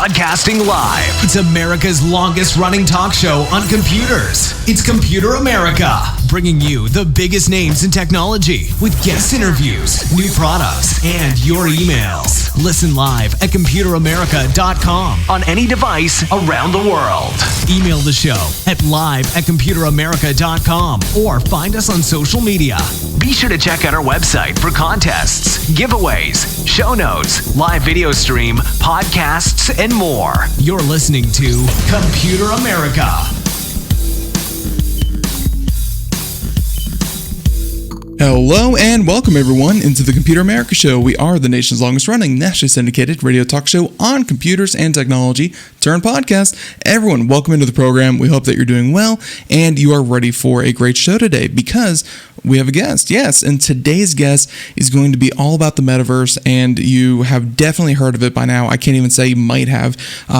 Broadcasting live. It's America's longest running talk show on computers. It's Computer America, bringing you the biggest names in technology with guest interviews, new products, and your emails. Listen live at computeramerica.com on any device around the world. Email the show at live@computeramerica.com or find us on social media. Be sure to check out our website for contests, giveaways, show notes, live video stream, podcasts, and more. You're listening to Computer America. Hello and welcome everyone into the Computer America Show. We are the nation's longest running, nationally syndicated radio talk show on computers and technology turned podcast. Everyone, welcome into the program. We hope that you're doing well and you are ready for a great show today because we have a guest. Yes, and today's guest is going to be all about the MetaVerse, and you have definitely heard of it by now. I can't even say you might have.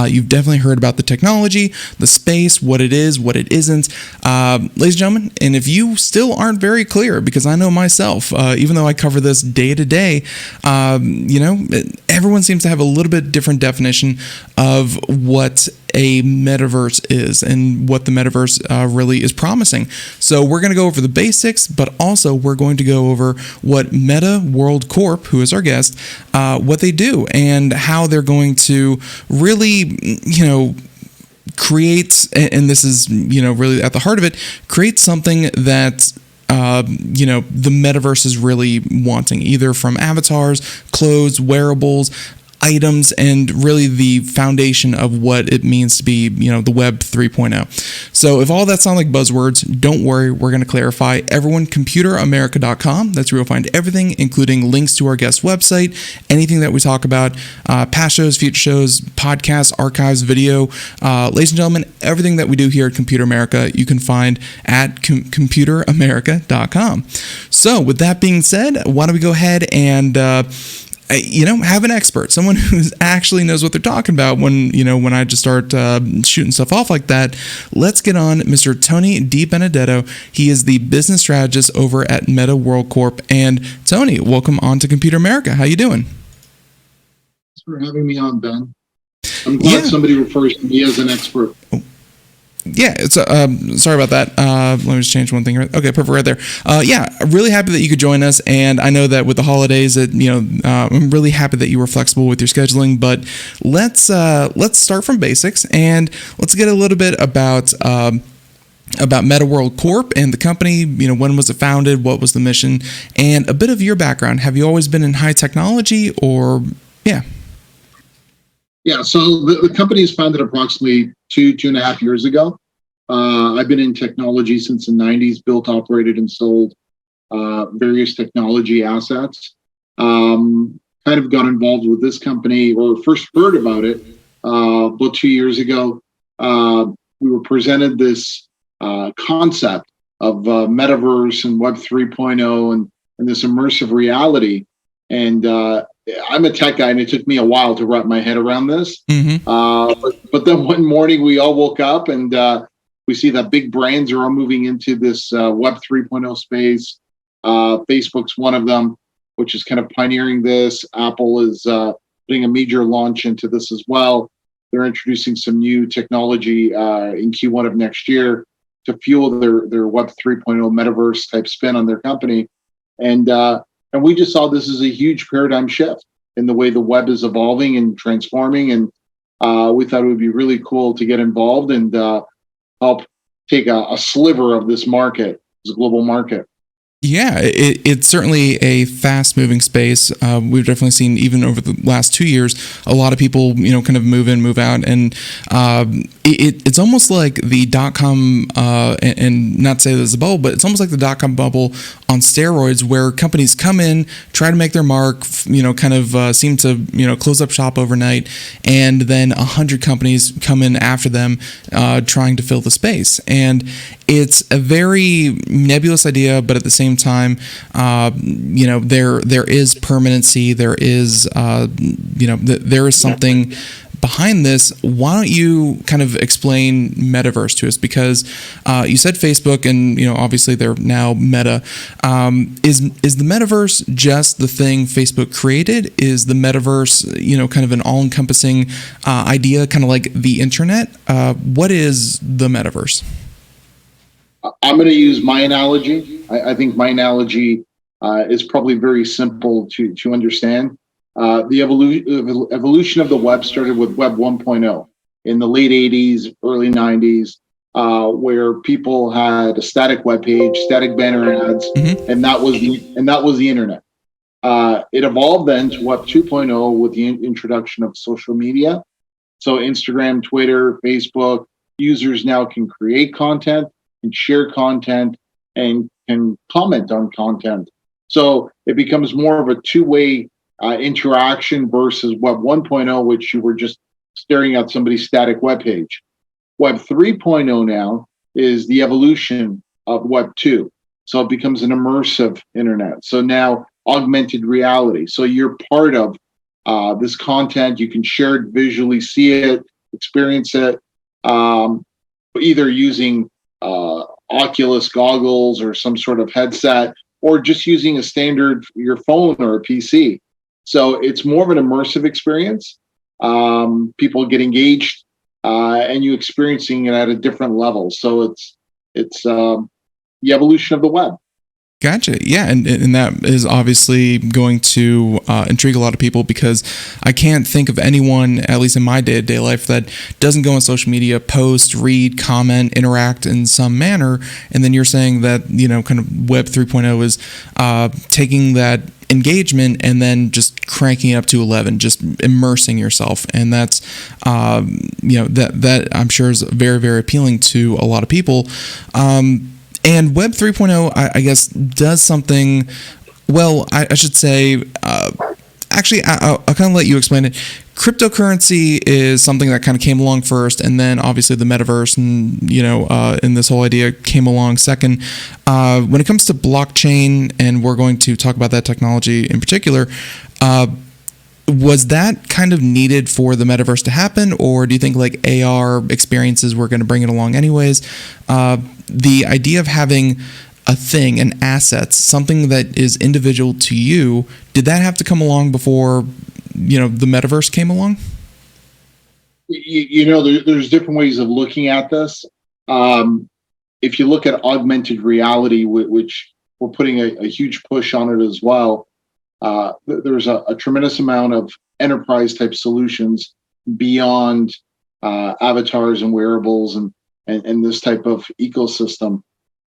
You've definitely heard about the technology, the space, what it is, what it isn't. Ladies and gentlemen, and if you still aren't very clear, because I know myself, even though I cover this day to day, everyone seems to have a little bit different definition of what a metaverse is and what the metaverse really is promising. So we're going to go over the basics, but also we're going to go over what MetaWorld Corp, who is our guest, what they do and how they're going to really, create, and this is, really at the heart of it, create something that the metaverse is really wanting, either from avatars, clothes, wearables, items, and really the foundation of what it means to be, the Web 3.0. So if all that sound like buzzwords, don't worry, we're going to clarify. Everyone, computeramerica.com. That's where you'll find everything, including links to our guest website, anything that we talk about, past shows, future shows, podcasts, archives, video. Ladies and gentlemen, everything that we do here at Computer America, you can find at computeramerica.com. So with that being said, why don't we go ahead and have an expert, someone who actually knows what they're talking about when I just start shooting stuff off like that. Let's get on Mr. Tony DiBenedetto. He is the business strategist over at MetaWorld Corp. And Tony, welcome on to Computer America. How you doing? Thanks for having me on, Ben. I'm glad somebody refers to me as an expert. Yeah, it's sorry about that. Let me just change one thing. Okay, perfect, right there. Really happy that you could join us, and I know that with the holidays, I'm really happy that you were flexible with your scheduling. But let's start from basics and let's get a little bit about MetaWorld Corp and the company. When was it founded? What was the mission? And a bit of your background. Have you always been in high technology, or yeah? Yeah, so the company is founded approximately two and a half years ago. I've been in technology since the 90s, built, operated, and sold various technology assets. Kind of got involved with this company, or first heard about it about 2 years ago. We were presented this concept of MetaVerse and Web 3.0 and this immersive reality. And I'm a tech guy, and it took me a while to wrap my head around this. Mm-hmm. But then one morning we all woke up and we see that big brands are all moving into this Web 3.0 space. Facebook's one of them, which is kind of pioneering this. Apple is putting a major launch into this as well. They're introducing some new technology in Q1 of next year to fuel their Web 3.0 metaverse type spin on their company. And we just saw this as a huge paradigm shift in the way the web is evolving and transforming. And we thought it would be really cool to get involved and help take a sliver of this market, this global market. Yeah, it's certainly a fast-moving space. We've definitely seen, even over the last 2 years, a lot of people, kind of move in, move out, and it's almost like the dot-com, and not to say this is a bubble, but it's almost like the dot-com bubble on steroids, where companies come in, try to make their mark, kind of seem to, close up shop overnight, and then 100 companies come in after them, trying to fill the space. And it's a very nebulous idea, but at the same time, there is permanency. There is, there is something behind this, why don't you kind of explain MetaVerse to us? Because you said Facebook, and obviously they're now Meta. Is the MetaVerse just the thing Facebook created? Is the MetaVerse kind of an all-encompassing idea, kind of like the internet? What is the MetaVerse? I'm going to use my analogy. I think my analogy is probably very simple to understand. The evolution of the web started with Web 1.0 in the late 80s, early 90s, where people had a static web page, static banner ads, and that was the internet. It evolved then to Web 2.0 with the introduction of social media. So Instagram, Twitter, Facebook, users now can create content and share content and can comment on content. So it becomes more of a two-way interaction versus Web 1.0, which you were just staring at somebody's static web page. Web 3.0 now is the evolution of Web 2. So it becomes an immersive internet. So now augmented reality. So you're part of this content. You can share it visually, see it, experience it, either using Oculus goggles or some sort of headset, or just using a standard your phone or a PC. So it's more of an immersive experience. People get engaged, and you experiencing it at a different level. So it's the evolution of the web. Gotcha. Yeah, and that is obviously going to intrigue a lot of people, because I can't think of anyone, at least in my day-to-day life, that doesn't go on social media, post, read, comment, interact in some manner. And then you're saying that, kind of Web 3.0 is taking that engagement and then just cranking it up to 11, just immersing yourself. And that's, that I'm sure is very, very appealing to a lot of people. And Web 3.0, I guess, does something, well, I should say, actually, I'll kind of let you explain it. Cryptocurrency is something that kind of came along first, and then obviously the metaverse and this whole idea came along second. When it comes to blockchain, and we're going to talk about that technology in particular, was that kind of needed for the metaverse to happen, or do you think like AR experiences were going to bring it along anyways? The idea of having a thing, an asset, something that is individual to you, did that have to come along before, the metaverse came along? There's different ways of looking at this. If you look at augmented reality, which we're putting a huge push on it as well, there's a tremendous amount of enterprise type solutions beyond avatars and wearables and this type of ecosystem.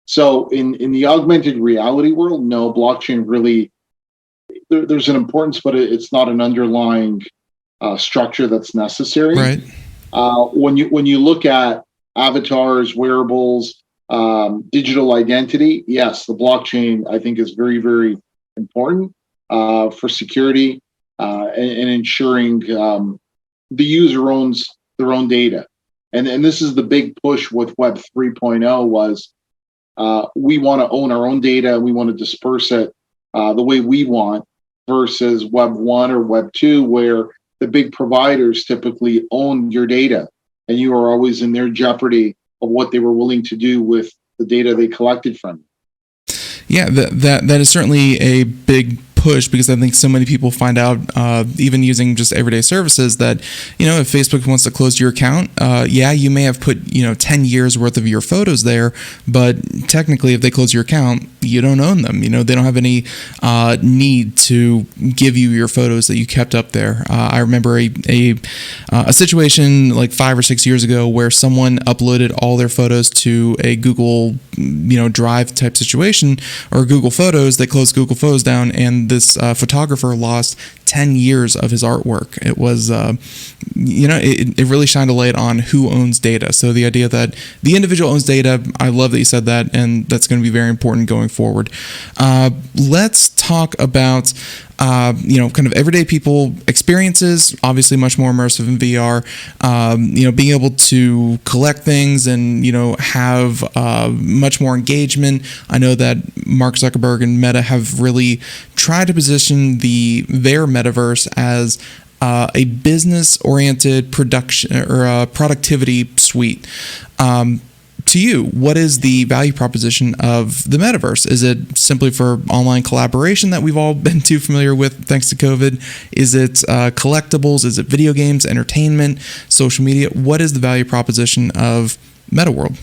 So in the augmented reality world, no, blockchain really, there's an importance, but it's not an underlying structure that's necessary. Right. When you look at avatars, wearables, digital identity, yes, the blockchain I think is very, very important for security and ensuring the user owns their own data. And this is the big push with Web 3.0 was we want to own our own data. We want to disperse it the way we want, versus Web 1 or Web 2, where the big providers typically own your data, and you are always in their jeopardy of what they were willing to do with the data they collected from you. Yeah, that is certainly a big push, because I think so many people find out, even using just everyday services, that if Facebook wants to close your account, you may have put 10 years worth of your photos there, but technically if they close your account, you don't own them. They don't have any need to give you your photos that you kept up there. I remember a situation like 5 or 6 years ago where someone uploaded all their photos to a Google Drive type situation, or Google Photos. They closed Google Photos down, and this photographer lost 10 years of his artwork. It was, it really shined a light on who owns data. So the idea that the individual owns data, I love that you said that, and that's going to be very important going forward. Let's talk about kind of everyday people experiences, obviously much more immersive in VR, being able to collect things and, have much more engagement. I know that Mark Zuckerberg and Meta have really tried to position their metaverse as a business-oriented production or productivity suite. To you, what is the value proposition of the metaverse? Is it simply for online collaboration that we've all been too familiar with thanks to COVID? Is it collectibles? Is it video games, entertainment, social media? What is the value proposition of MetaWorld?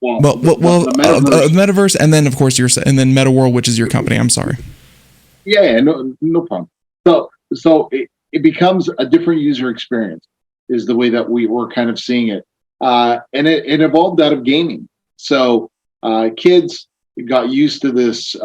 The metaverse, and then of course and then MetaWorld, which is your company. I'm sorry. Yeah, no problem. So it becomes a different user experience, is the way that we're kind of seeing it. And it evolved out of gaming. So kids got used to this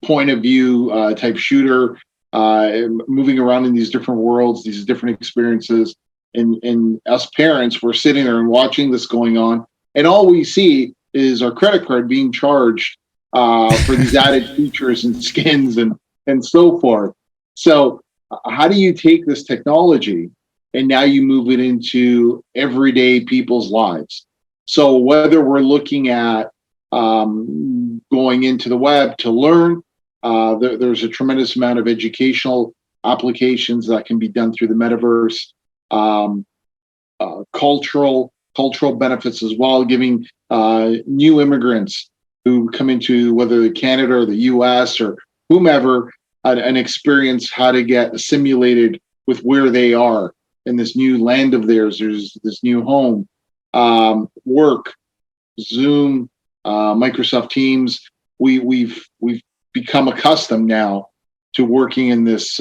point of view type shooter, moving around in these different worlds, these different experiences. And us parents were sitting there and watching this going on. And all we see is our credit card being charged for these added features and skins and so forth. So how do you take this technology and now you move it into everyday people's lives? So whether we're looking at going into the web to learn, there's a tremendous amount of educational applications that can be done through the metaverse, cultural benefits as well, giving new immigrants who come into whether Canada or the US or whomever an experience how to get assimilated with where they are in this new land of theirs. There's this new home, work, Zoom, Microsoft Teams. We've become accustomed now to working in this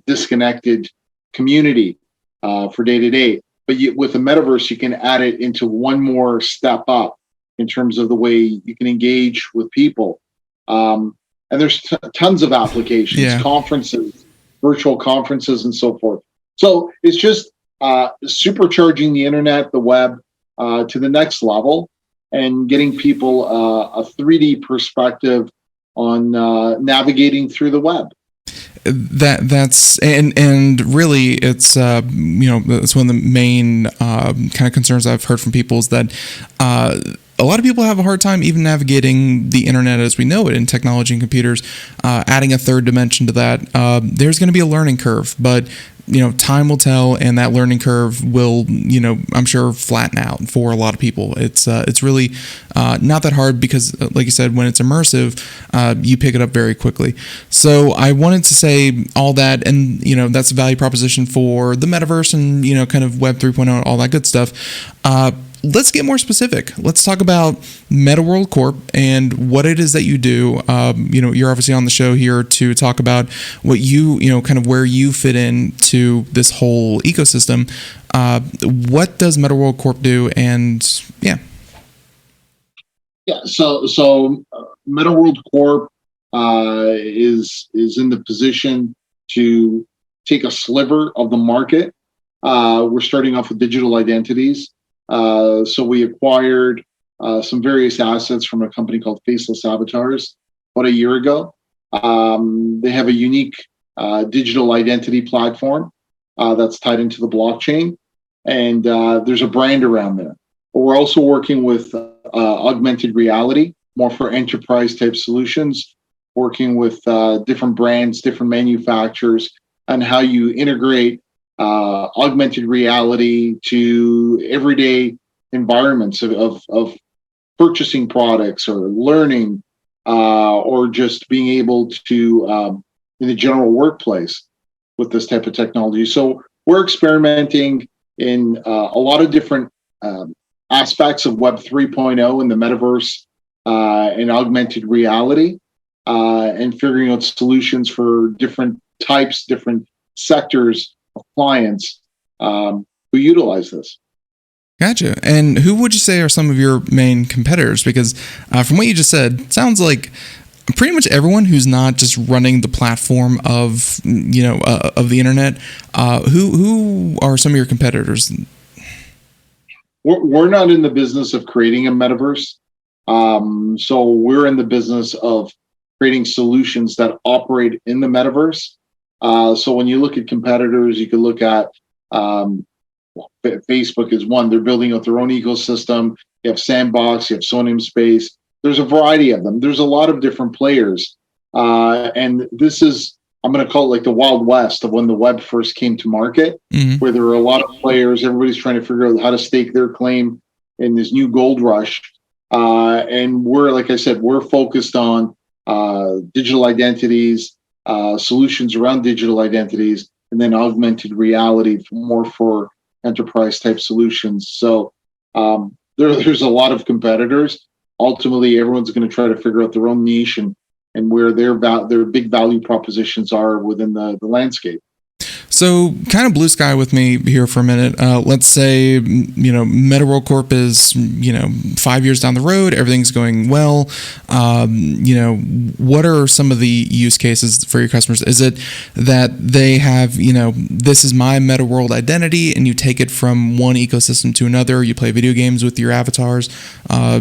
disconnected community for day to day. But with the metaverse, you can add it into one more step up in terms of the way you can engage with people. And there's tons of applications, conferences, virtual conferences, and so forth. So it's just supercharging the internet, the web, to the next level, and getting people a 3D perspective on navigating through the web. That's really it's that's one of the main kind of concerns I've heard from people is that a lot of people have a hard time even navigating the internet as we know it in technology and computers. Adding a third dimension to that, there's going to be a learning curve, but time will tell, and that learning curve will, I'm sure flatten out for a lot of people. It's really not that hard because, like you said, when it's immersive, you pick it up very quickly. So I wanted to say all that, and that's a value proposition for the metaverse and kind of Web 3.0, all that good stuff. Let's get more specific. Let's talk about MetaWorld Corp and what it is that you do. You're obviously on the show here to talk about what kind of where you fit into this whole ecosystem. What does MetaWorld Corp do? And So MetaWorld Corp is in the position to take a sliver of the market. We're starting off with digital identities. So we acquired some various assets from a company called Faceless Avatars about a year ago. They have a unique digital identity platform that's tied into the blockchain, and there's a brand around there. But we're also working with augmented reality, more for enterprise type solutions, working with different brands, different manufacturers, and how you integrate augmented reality to everyday environments of purchasing products or learning or just being able to in the general workplace with this type of technology. So we're experimenting in a lot of different aspects of Web 3.0 and the metaverse and augmented reality and figuring out solutions for different types, different sectors of clients who utilize this. Gotcha. And who would you say are some of your main competitors? Because from what you just said, it sounds like pretty much everyone who's not just running the platform of of the internet. Who are some of your competitors? We're not in the business of creating a metaverse. So we're in the business of creating solutions that operate in the metaverse. So when you look at competitors, you can look at Facebook is one. They're building out their own ecosystem. You have Sandbox, you have Sonium Space. There's a variety of them. There's a lot of different players. And this is I'm going to call it like the Wild West of when the web first came to market, where there were a lot of players. Everybody's trying to figure out how to stake their claim in this new gold rush. And we're, like I said, we're focused on digital identities, solutions around digital identities, and then augmented reality more for enterprise type solutions. So there's a lot of competitors. Ultimately, everyone's going to try to figure out their own niche and where their big value propositions are within the landscape. So kind of blue sky with me here for a minute. Let's say, MetaWorld Corp is, 5 years down the road, everything's going well. What are some of the use cases for your customers? Is it that they have, this is my MetaWorld identity, and you take it from one ecosystem to another? You play video games with your avatars.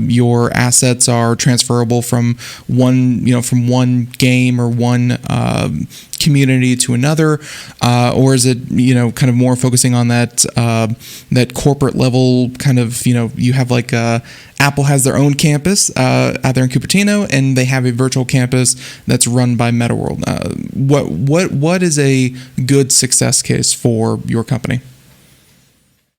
Your assets are transferable from one game or one community to another, or is it kind of more focusing on that corporate level kind of, you have like Apple has their own campus out there in Cupertino, and they have a virtual campus that's run by MetaWorld. What is a good success case for your company?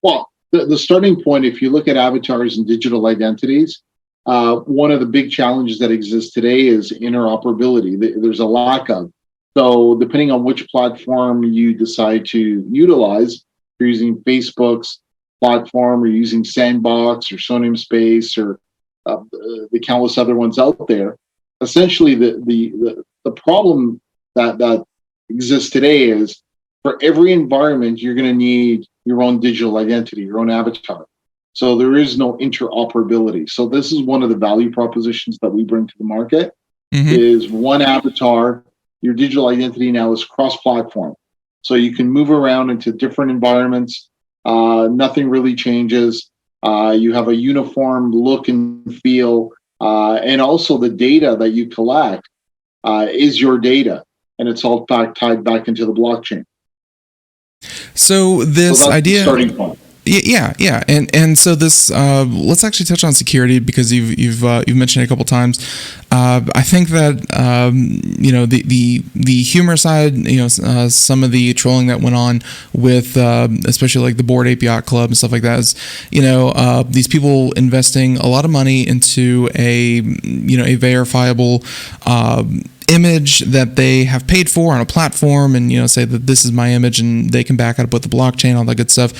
Well, the starting point, if you look at avatars and digital identities, one of the big challenges that exists today is interoperability. There's a lack of. So depending on which platform you decide to utilize, if you're using Facebook's platform or using Sandbox or Sonium Space or the countless other ones out there, essentially the problem that exists today is for every environment, you're going to need your own digital identity, your own avatar. So there is no interoperability. So this is one of the value propositions that we bring to the market, is one avatar. Your digital identity now is cross-platform. So you can move around into different environments. Nothing really changes. You have a uniform look and feel. And also the data that you collect is your data. And it's all tied back into the blockchain. So this idea... starting point. Yeah, and so this let's actually touch on security, because you've mentioned it a couple times. I think that the humor side, some of the trolling that went on with especially like the Bored Ape Yacht Club and stuff like that is, these people investing a lot of money into a verifiable image that they have paid for on a platform, and say that this is my image, and they can back it up with the blockchain, all that good stuff.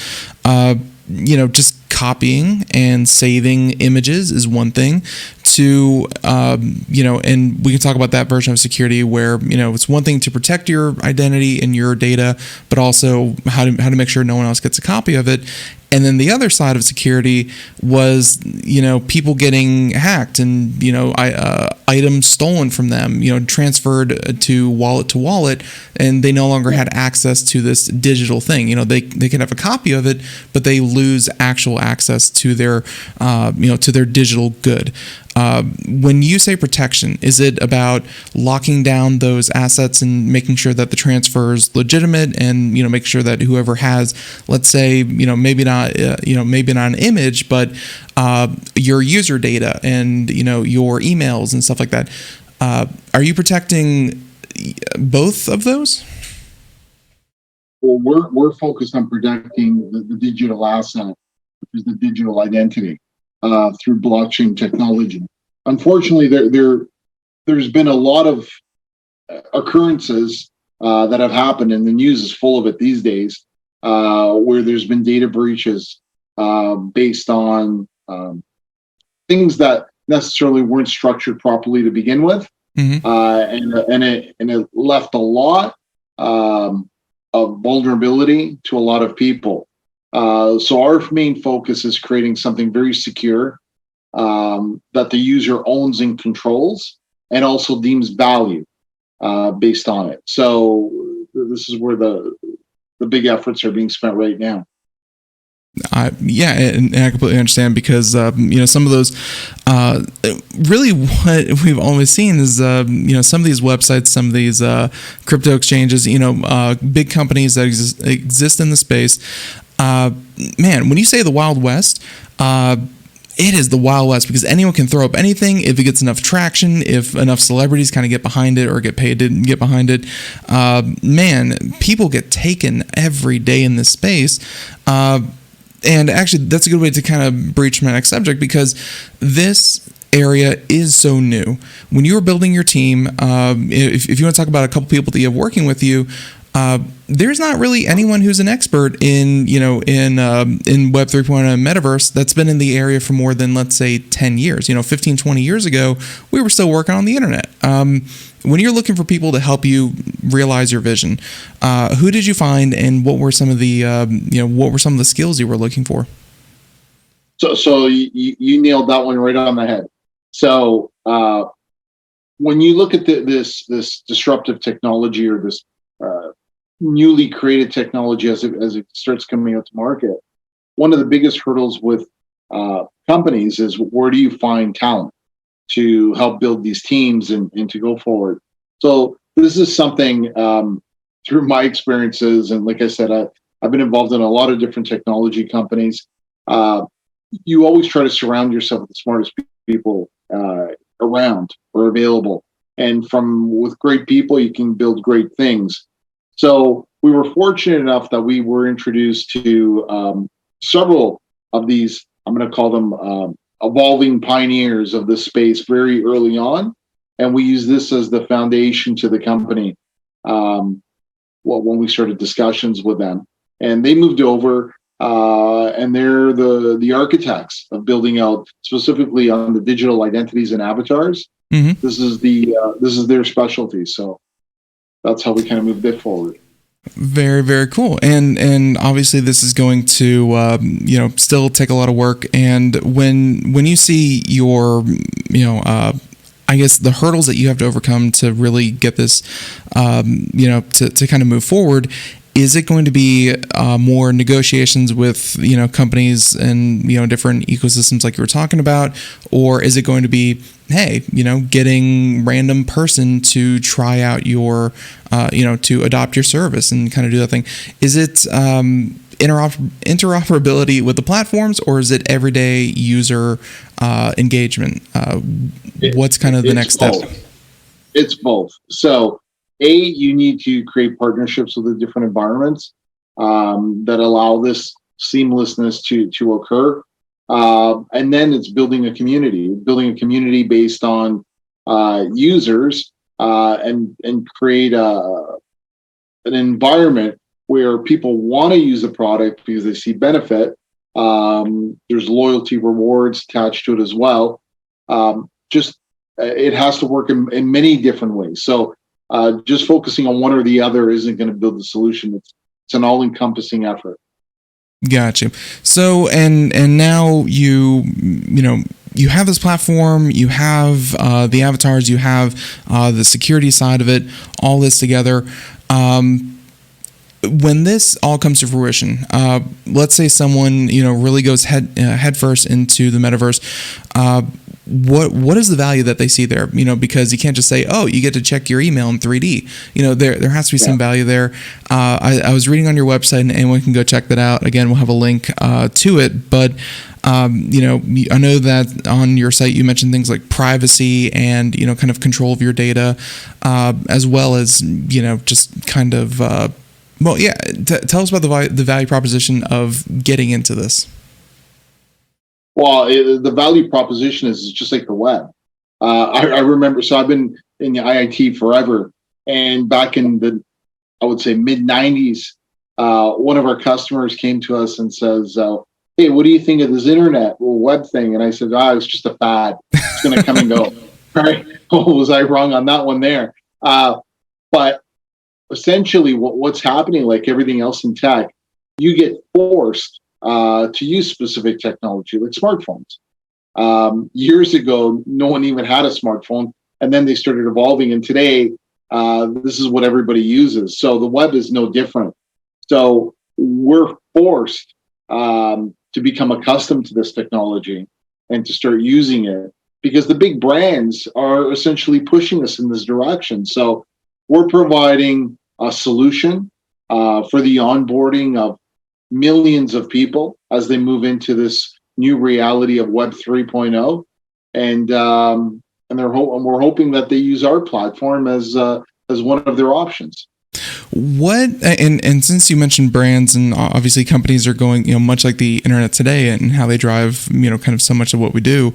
Just copying and saving images is one thing. To and we can talk about that version of security where it's one thing to protect your identity and your data, but also how to make sure no one else gets a copy of it. And then the other side of security was, people getting hacked and, items stolen from them, transferred to wallet, and they no longer had access to this digital thing. They can have a copy of it, but they lose actual access to their, to their digital good. When you say protection, is it about locking down those assets and making sure that the transfer is legitimate, and make sure that whoever has, let's say, maybe not an image, but your user data and your emails and stuff like that? Are you protecting both of those? Well, we're focused on protecting the digital asset, which is the digital identity, through blockchain technology. Unfortunately, there's been a lot of occurrences that have happened, and the news is full of it these days, where there's been data breaches based on things that necessarily weren't structured properly to begin with, and it left a lot of vulnerability to a lot of people. So our main focus is creating something very secure, that the user owns and controls, and also deems value based on it. So this is where the big efforts are being spent right now. And I completely understand, because some of those really what we've always seen is some of these websites, some of these crypto exchanges, big companies that exist in the space. Man, when you say the Wild West, it is the Wild West because anyone can throw up anything if it gets enough traction, if enough celebrities kind of get behind it or get paid to get behind it. Man, people get taken every day in this space. And actually, that's a good way to kind of breach my next subject because this area is so new. When you were building your team, if you want to talk about a couple people that you have working with you, there's not really anyone who's an expert in Web 3.0 and Metaverse that's been in the area for more than, let's say, 10 years. 15, 20 years ago, we were still working on the internet. When you're looking for people to help you realize your vision, who did you find, and what were some of the skills you were looking for? So you nailed that one right on the head. So when you look at this disruptive technology or this newly created technology as it starts coming out to market, one of the biggest hurdles with companies is where do you find talent to help build these teams and to go forward. So this is something through my experiences, and like I said, I've been involved in a lot of different technology companies. You always try to surround yourself with the smartest people around or available, and with great people, you can build great things. So we were fortunate enough that we were introduced to several of these, I'm going to call them evolving pioneers of this space very early on. And we use this as the foundation to the company when we started discussions with them. And they moved over and they're the architects of building out specifically on the digital identities and avatars. Mm-hmm. This is their specialty. So that's how we kind of moved it forward. Very, very cool. And obviously this is going to, still take a lot of work. And when you see your, I guess the hurdles that you have to overcome to really get this, to kind of move forward, is it going to be more negotiations with, companies and, different ecosystems like you were talking about? Or is it going to be, hey, getting random person to try out your, to adopt your service and kind of do that thing? Is it interoperability with the platforms, or is it everyday user engagement? What's kind of the next step? It's both. So, you need to create partnerships with the different environments that allow this seamlessness to occur. And then it's building a community based on users and create an environment where people want to use the product because they see benefit. There's loyalty rewards attached to it as well. It has to work in many different ways. So just focusing on one or the other isn't going to build the solution. It's an all-encompassing effort. Gotcha. So, and now you have this platform, you have the avatars, you have the security side of it, all this together. When this all comes to fruition, let's say someone really goes headfirst into the metaverse. What is the value that they see there? Because you can't just say, oh, you get to check your email in 3D. There has to be some value there. I was reading on your website, and anyone can go check that out. Again, we'll have a link to it. But I know that on your site you mentioned things like privacy and kind of control of your data, as well as just kind of tell us about the value proposition of getting into this. Well, the value proposition is just like the web. I remember, so I've been in the IIT forever, and back in the, I would say, mid-90s, one of our customers came to us and says, hey, what do you think of this internet or web thing? And I said, it's just a fad. It's going to come and go. Right? Was I wrong on that one there? But essentially what's happening, like everything else in tech, you get forced to use specific technology like smartphones. Years ago, no one even had a smartphone, and then they started evolving, and today this is what everybody uses. So the web is no different. So we're forced to become accustomed to this technology and to start using it because the big brands are essentially pushing us in this direction. So we're providing a solution for the onboarding of millions of people as they move into this new reality of Web 3.0, and we're hoping that they use our platform as one of their options. What and since you mentioned brands, and obviously companies are going, much like the internet today and how they drive, kind of so much of what we do.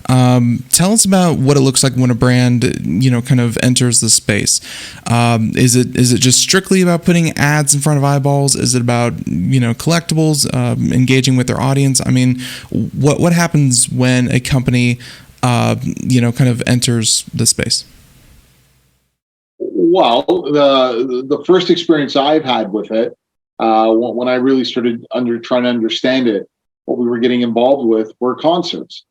Tell us about what it looks like when a brand, kind of enters the space. Is it just strictly about putting ads in front of eyeballs? Is it about, collectibles, engaging with their audience? I mean, what happens when a company, kind of enters the space? Well, the first experience I've had with it, when I really started trying to understand it, what we were getting involved with were concerts.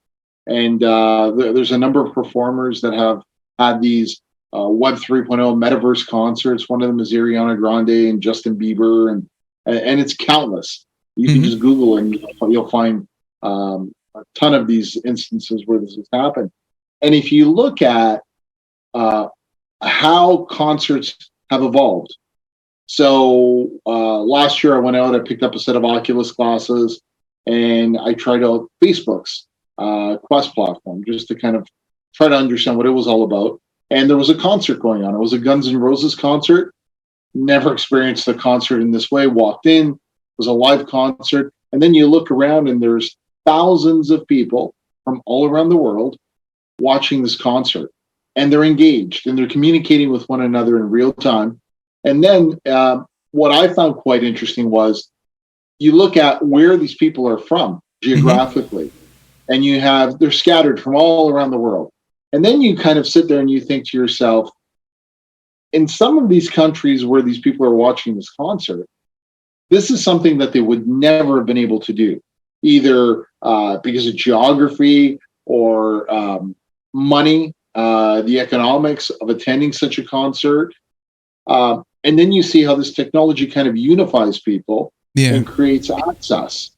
And there's a number of performers that have had these Web 3.0 MetaVerse concerts. One of them is Ariana Grande and Justin Bieber, and it's countless. You can just Google and you'll find a ton of these instances where this has happened. And if you look at how concerts have evolved. So last year I went out, I picked up a set of Oculus glasses, and I tried out Facebook's Quest platform just to kind of try to understand what it was all about. And there was a concert going on. It was a Guns N' Roses concert. Never experienced a concert in this way. Walked in, it was a live concert. And then you look around and there's thousands of people from all around the world watching this concert. And they're engaged and they're communicating with one another in real time. And then what I found quite interesting was you look at where these people are from geographically, and they're scattered from all around the world. And then you kind of sit there and you think to yourself, in some of these countries where these people are watching this concert, this is something that they would never have been able to do, either because of geography or money. The economics of attending such a concert. And then you see how this technology kind of unifies people and creates access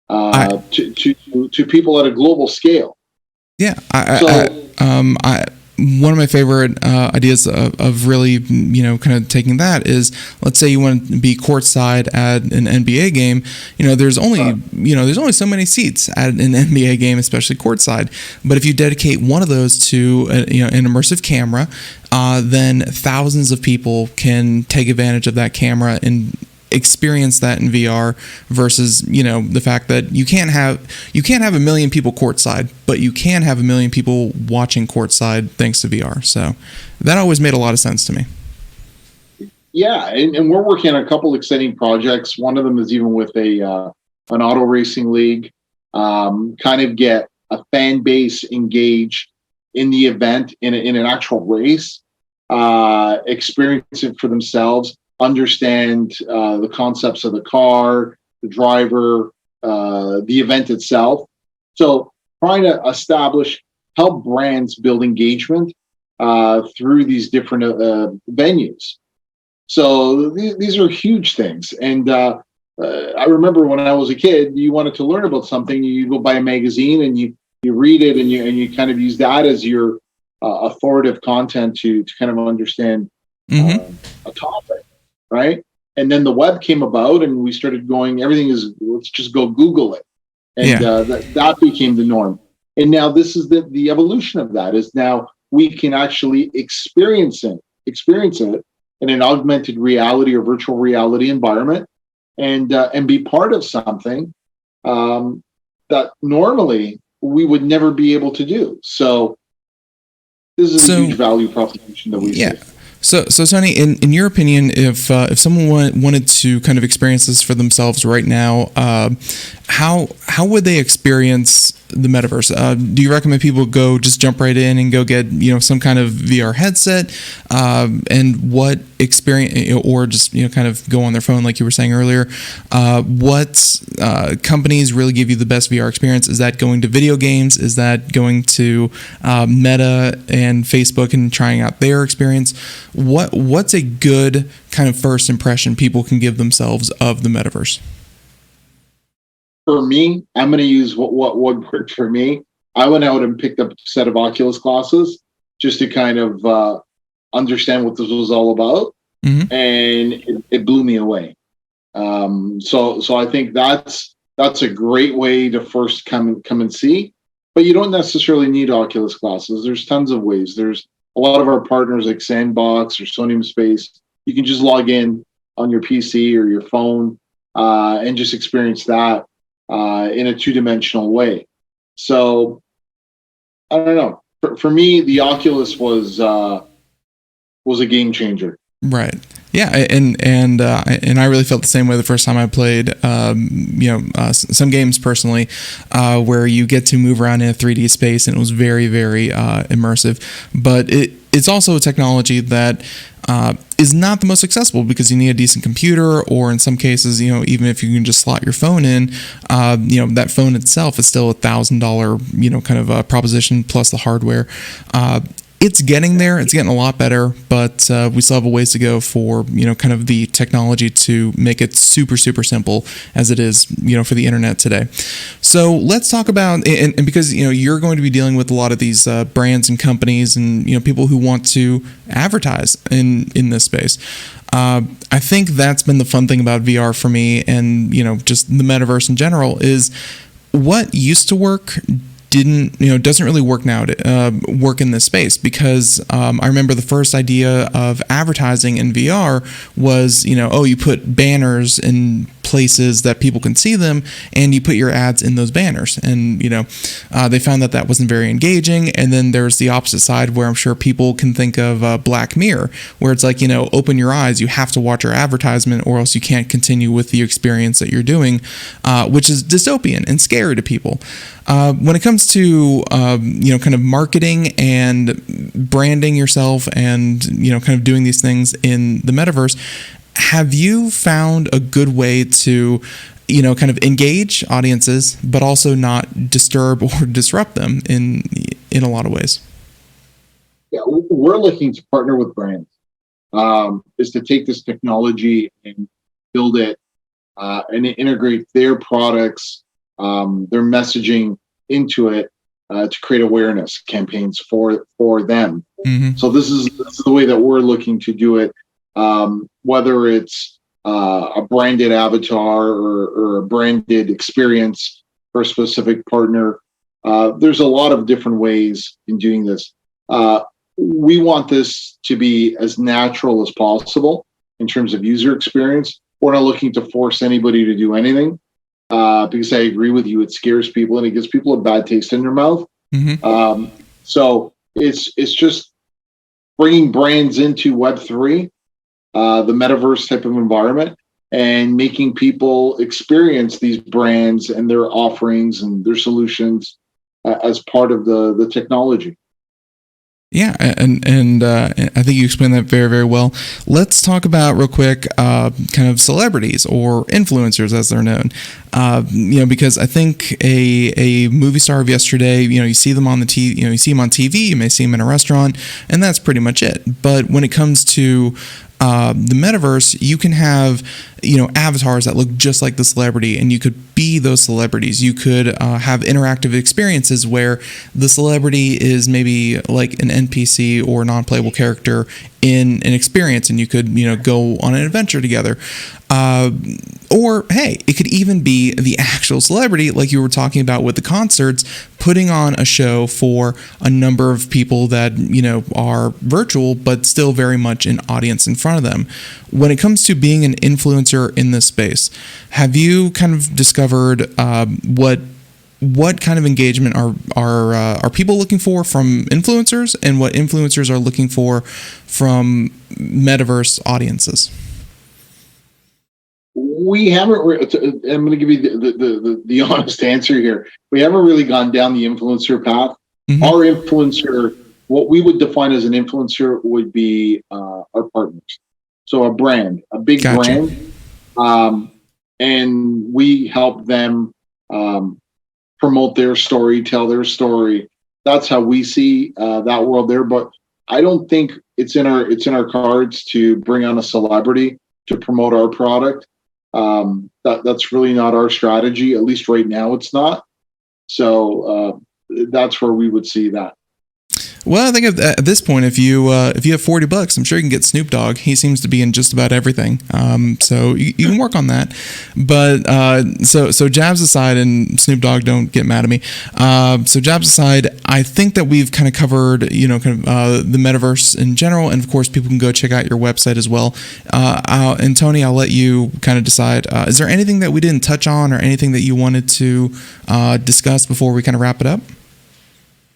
to people at a global scale. Yeah. One of my favorite ideas of really, kind of taking that is, let's say you want to be courtside at an NBA game. There's only so many seats at an NBA game, especially courtside. But if you dedicate one of those to an immersive camera, then thousands of people can take advantage of that camera and experience that in VR versus, the fact that you can't have a million people courtside, but you can have a million people watching courtside thanks to VR. So that always made a lot of sense to me. Yeah, and we're working on a couple exciting projects. One of them is even with an auto racing league, kind of get a fan base engaged in the event in an actual race, experience it for themselves, understand the concepts of the car, the driver, the event itself. So trying to help brands build engagement through these different venues. So these are huge things. And I remember when I was a kid, you wanted to learn about something, you go buy a magazine and you read it, and you kind of use that as your authoritative content to kind of understand a topic. Right. And then the web came about and we started going, let's just go Google it. And that became the norm. And now this is the evolution of that is now we can actually experience it in an augmented reality or virtual reality environment and be part of something that normally we would never be able to do. So this is a huge value proposition that we see. So Tony, in your opinion, if someone wanted to kind of experience this for themselves right now, how would they experience the metaverse? Do you recommend people just jump right in and go get some kind of VR headset, and what experience, or just kind of go on their phone like you were saying earlier? What companies really give you the best VR experience? Is that going to video games? Is that going to Meta and Facebook and trying out their experience? What's a good kind of first impression people can give themselves of the metaverse? For me, I'm going to use what worked for me. I went out and picked up a set of Oculus glasses just to kind of understand what this was all about, and it blew me away. So I think that's that's a great way to first come and see. But you don't necessarily need Oculus glasses. There's tons of ways. There's a lot of our partners like Sandbox or Sonium Space. You can just log in on your PC or your phone and just experience that in a two-dimensional way. So I don't know. For me, the Oculus was a game changer. Right. Yeah, and I really felt the same way the first time I played, some games personally, where you get to move around in a 3D space, and it was very, very immersive. But it's also a technology that is not the most accessible because you need a decent computer, or in some cases, even if you can just slot your phone in, that phone itself is still $1,000, kind of a proposition plus the hardware. It's getting there. It's getting a lot better, but we still have a ways to go for, kind of the technology to make it super, super simple as it is, for the internet today. So let's talk about, and because, you're going to be dealing with a lot of these brands and companies and, people who want to advertise in this space. I think that's been the fun thing about VR for me and, just the metaverse in general is what used to work doesn't really work now work in this space because I remember the first idea of advertising in VR was, you put banners in places that people can see them and you put your ads in those banners. And, they found that wasn't very engaging. And then there's the opposite side where I'm sure people can think of Black Mirror, where it's like, open your eyes, you have to watch our advertisement or else you can't continue with the experience that you're doing, which is dystopian and scary to people. When it comes to, kind of marketing and branding yourself and, kind of doing these things in the metaverse, have you found a good way to, kind of engage audiences, but also not disturb or disrupt them in a lot of ways? Yeah, we're looking to partner with brands, is to take this technology and build it and integrate their products, their messaging into it to create awareness campaigns for them. Mm-hmm. So this is the way that we're looking to do it. Whether it's a branded avatar or a branded experience for a specific partner, there's a lot of different ways in doing this. We want this to be as natural as possible in terms of user experience. We're not looking to force anybody to do anything. Because I agree with you, it scares people and it gives people a bad taste in their mouth. Mm-hmm. So it's just bringing brands into Web3, the metaverse type of environment, and making people experience these brands and their offerings and their solutions as part of the technology. Yeah, and I think you explained that very, very well. Let's talk about real quick, kind of celebrities or influencers as they're known. Because I think a movie star of yesterday, you see them on the TV, you see them on TV, you may see them in a restaurant, and that's pretty much it. But when it comes to the metaverse, you can have, avatars that look just like the celebrity, and you could be those celebrities. You could have interactive experiences where the celebrity is maybe like an NPC or non-playable character in an experience, and you could, go on an adventure together. Or, hey, it could even be the actual celebrity, like you were talking about with the concerts, putting on a show for a number of people that, are virtual, but still very much an audience in front of them. When it comes to being an influencer in this space, have you kind of discovered what kind of engagement are people looking for from influencers, and what influencers are looking for from metaverse audiences? We haven't. I'm going to give you the honest answer here. We haven't really gone down the influencer path. Mm-hmm. Our influencer, what we would define as an influencer, would be our partners. So a brand, a big Gotcha. brand, and we help them promote their story, tell their story. That's how we see that world there. But I don't think it's in our cards to bring on a celebrity to promote our product. That's really not our strategy. At least right now, it's not. So that's where we would see that. Well, I think at this point, if you have $40, I'm sure you can get Snoop Dogg. He seems to be in just about everything. So you can work on that. But so jabs aside, and Snoop Dogg, don't get mad at me. So jabs aside, I think that we've kind of covered, the metaverse in general, and of course, people can go check out your website as well. And Tony, I'll let you kind of decide. Is there anything that we didn't touch on, or anything that you wanted to discuss before we kind of wrap it up?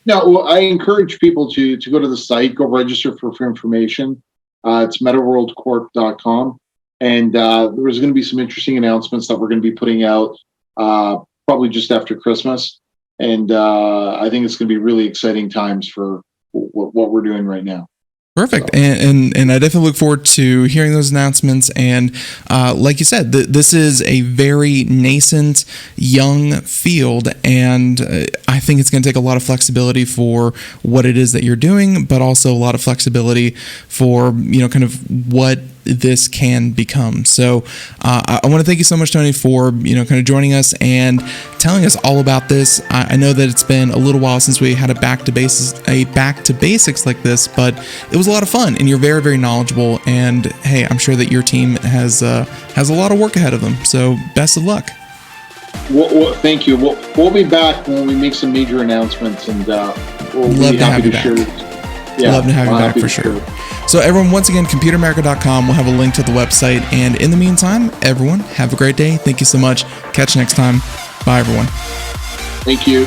No, well, I encourage people to go to the site, go register for information. It's MetaWorldCorp.com. And there's going to be some interesting announcements that we're going to be putting out probably just after Christmas. And I think it's going to be really exciting times for what we're doing right now. Perfect. And I definitely look forward to hearing those announcements. And like you said, this is a very nascent, young field. And I think it's going to take a lot of flexibility for what it is that you're doing, but also a lot of flexibility for, kind of what this can become. So I want to thank you so much, Tony, for kind of joining us and telling us all about this. I know that it's been a little while since we had a back to basics like this, but it was a lot of fun, and you're very, very knowledgeable. And hey, I'm sure that your team has a lot of work ahead of them. So best of luck. Well, thank you. We'll be back when we make some major announcements, and we'll love to have you back. Love to have you back for sure. So everyone, once again, computeramerica.com. We'll have a link to the website. And in the meantime, everyone, have a great day. Thank you so much. Catch you next time. Bye, everyone. Thank you.